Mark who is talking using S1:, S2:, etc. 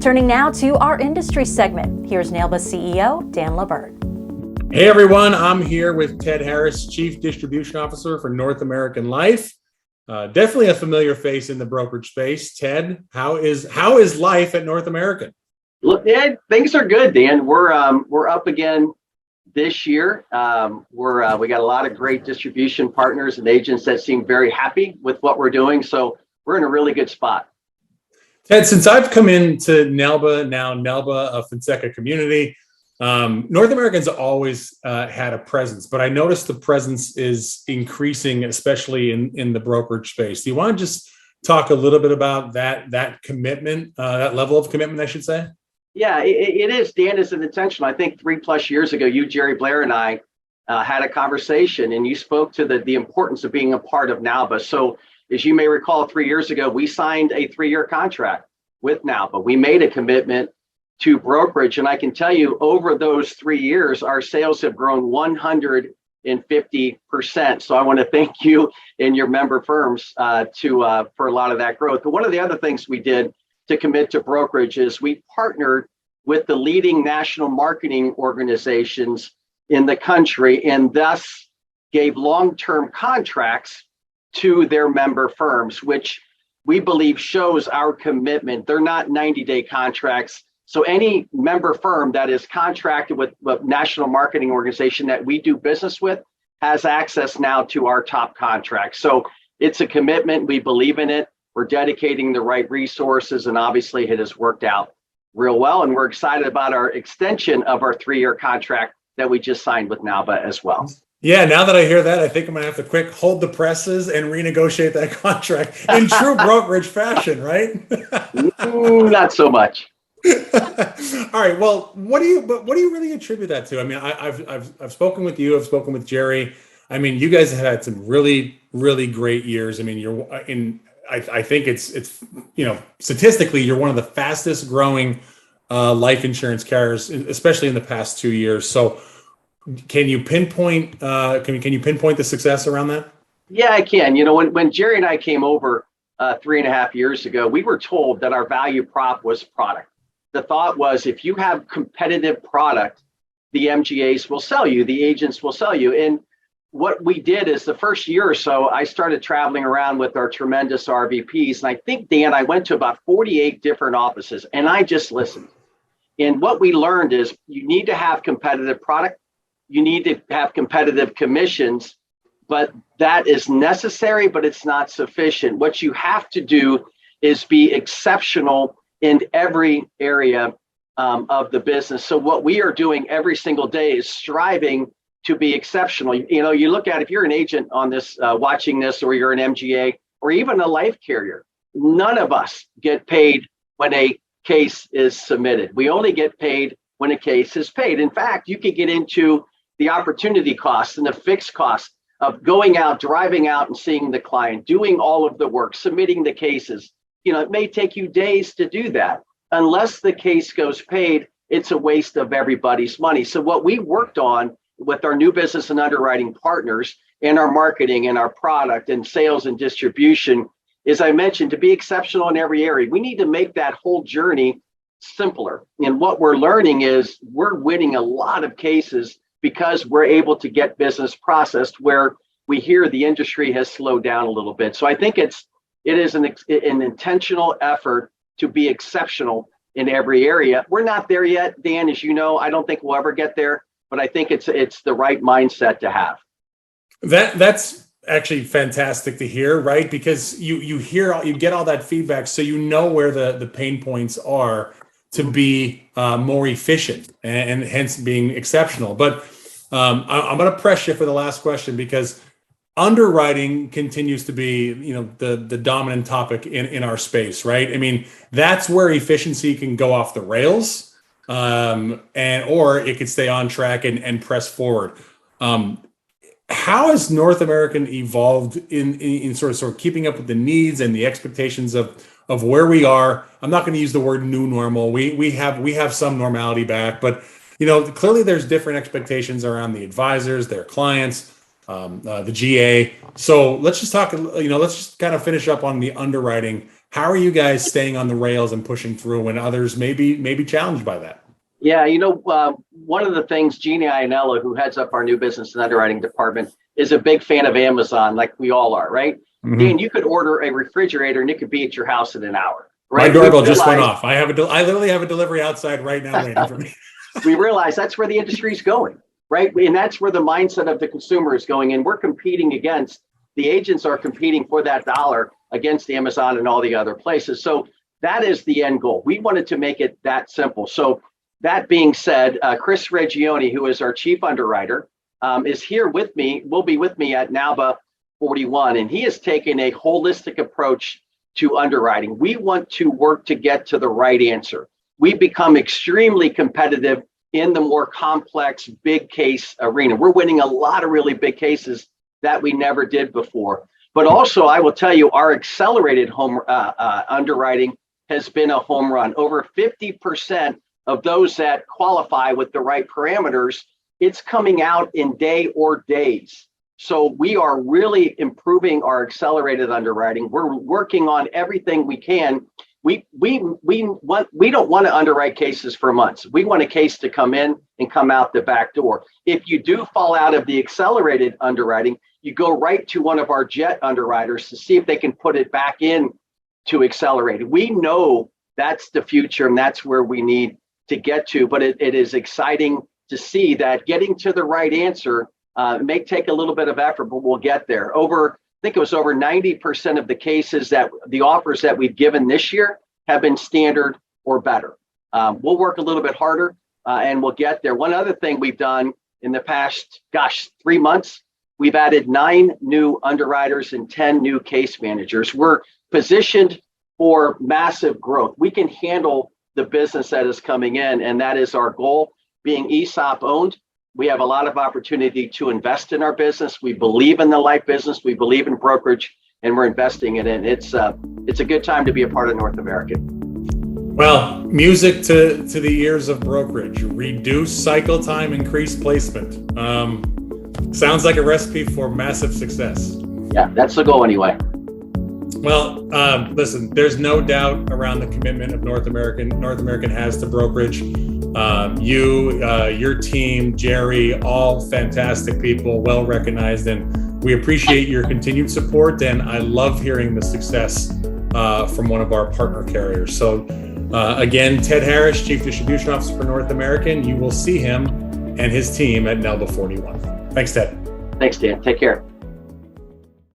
S1: Turning now to our industry segment. Here's NAILBA CEO Dan LaBert.
S2: Hey everyone, I'm here with Ted Harris, Chief Distribution Officer for North American Life. Definitely a familiar face in the brokerage space. Ted, how is life at North American?
S3: Look, Ed, things are good, Dan. We're up again this year. We got a lot of great distribution partners and agents that seem very happy with what we're doing. So we're in a really good spot.
S2: Ted, since I've come into NAILBA, a Fonseca community, North American's always had a presence, but I noticed the presence is increasing, especially in the brokerage space. Do you want to just talk a little bit about that commitment, that level of commitment, I should say?
S3: Yeah, it is, Dan. It's an intentional. I think 3+ years ago, you, Jerry Blair, and I had a conversation, and you spoke to the importance of being a part of NAILBA. So as you may recall, 3 years ago, we signed a 3-year contract with NAILBA. We made a commitment to brokerage. And I can tell you over those 3 years, our sales have grown 150%. So I want to thank you and your member firms for a lot of that growth. But one of the other things we did to commit to brokerage is we partnered with the leading national marketing organizations in the country and thus gave long-term contracts to their member firms, which we believe shows our commitment. They're not 90-day contracts. So any member firm that is contracted with a national marketing organization that we do business with has access now to our top contracts. So it's a commitment. We believe in it. We're dedicating the right resources, and obviously it has worked out real well. And we're excited about our extension of our 3-year contract that we just signed with NAILBA as well.
S2: Yeah, now that I hear that, I think I'm going to have to quick hold the presses and renegotiate that contract in true brokerage fashion, right?
S3: Not so much.
S2: All right. Well, what do you really attribute that to? I mean, I've spoken with you. I've spoken with Jerry. I mean, you guys have had some really, really great years. I mean, I think it's statistically, you're one of the fastest growing life insurance carriers, especially in the past 2 years. So, can you pinpoint the success around that?
S3: Yeah, I can. When Jerry and I came over 3.5 years ago, we were told that our value prop was product. The thought was, if you have competitive product, the MGAs will sell you, the agents will sell you. And what we did is the first year or so, I started traveling around with our tremendous RVPs. And I think, Dan, I went to about 48 different offices and I just listened. And what we learned is you need to have competitive product. You need to have competitive commissions, but that is necessary, but it's not sufficient. What you have to do is be exceptional in every area of the business. So what we are doing every single day is striving to be exceptional. You look at, if you're an agent on this, watching this, or you're an MGA, or even a life carrier, none of us get paid when a case is submitted. We only get paid when a case is paid. In fact, you could get into the opportunity costs and the fixed costs of going out, driving out and seeing the client, doing all of the work, submitting the cases. It may take you days to do that. Unless the case goes paid, it's a waste of everybody's money. So what we worked on with our new business and underwriting partners and our marketing and our product and sales and distribution is, I mentioned, to be exceptional in every area. We need to make that whole journey simpler. And what we're learning is we're winning a lot of cases because we're able to get business processed where we hear the industry has slowed down a little bit. So I think it is an intentional effort to be exceptional in every area. We're not there yet, Dan, as you know. I don't think we'll ever get there, but I think it's the right mindset to have.
S2: That's actually fantastic to hear, right? Because you get all that feedback, so you know where the pain points are to be more efficient and hence being exceptional. But I'm going to press you for the last question, because underwriting continues to be, the dominant topic in our space, right? I mean, that's where efficiency can go off the rails, or it could stay on track and press forward. How has North American evolved in sort of keeping up with the needs and the expectations of where we are? I'm not going to use the word new normal. We have some normality back, but clearly there's different expectations around the advisors, their clients, the GA. So let's just talk, let's just kind of finish up on the underwriting. How are you guys staying on the rails and pushing through when others may be challenged by that?
S3: Yeah, one of the things, Jeannie Iannella, who heads up our new business and underwriting department, is a big fan of Amazon, like we all are, right?
S2: Mm-hmm.
S3: Dan, you could order a refrigerator and it could be at your house in an hour.
S2: Right? My doorbell just went off. I literally have a delivery outside right now waiting for me.
S3: We realize that's where the industry is going, right? And that's where the mindset of the consumer is going. And we're competing against, the agents are competing for that dollar against Amazon and all the other places. So that is the end goal. We wanted to make it that simple. So that being said, Chris Reggioni, who is our chief underwriter, is here with me, will be with me at NAILBA 41. And he has taken a holistic approach to underwriting. We want to work to get to the right answer. We've become extremely competitive in the more complex, big case arena. We're winning a lot of really big cases that we never did before. But also, I will tell you, our accelerated home underwriting has been a home run. Over 50% of those that qualify with the right parameters, it's coming out in day or days. So we are really improving our accelerated underwriting. We're working on everything we can. We don't want to underwrite cases for months. We want a case to come in and come out the back door. If you do fall out of the accelerated underwriting, you go right to one of our jet underwriters to see if they can put it back in to accelerated. We know that's the future and that's where we need to get to, but it is exciting to see that getting to the right answer may take a little bit of effort, but we'll get there. I think it was over 90% of the cases that the offers that we've given this year have been standard or better. We'll work a little bit harder and we'll get there. One other thing we've done in the past, 3 months, we've added 9 new underwriters and 10 new case managers. We're positioned for massive growth. We can handle the business that is coming in, and that is our goal. Being ESOP owned, we have a lot of opportunity to invest in our business. We believe in the life business. We believe in brokerage, and we're investing in it. It's a good time to be a part of North American.
S2: Well, music to the ears of brokerage. Reduce cycle time, increase placement. Sounds like a recipe for massive success.
S3: Yeah, that's the goal anyway.
S2: Well, listen, there's no doubt around the commitment of North American has to brokerage. Your team, Jerry, all fantastic people, well recognized, and we appreciate your continued support. And I love hearing the success from one of our partner carriers. So again, Ted Harris, Chief Distribution Officer for North American. You will see him and his team at NAILBA 41. Thanks, Ted.
S3: Thanks, Dan. Take care.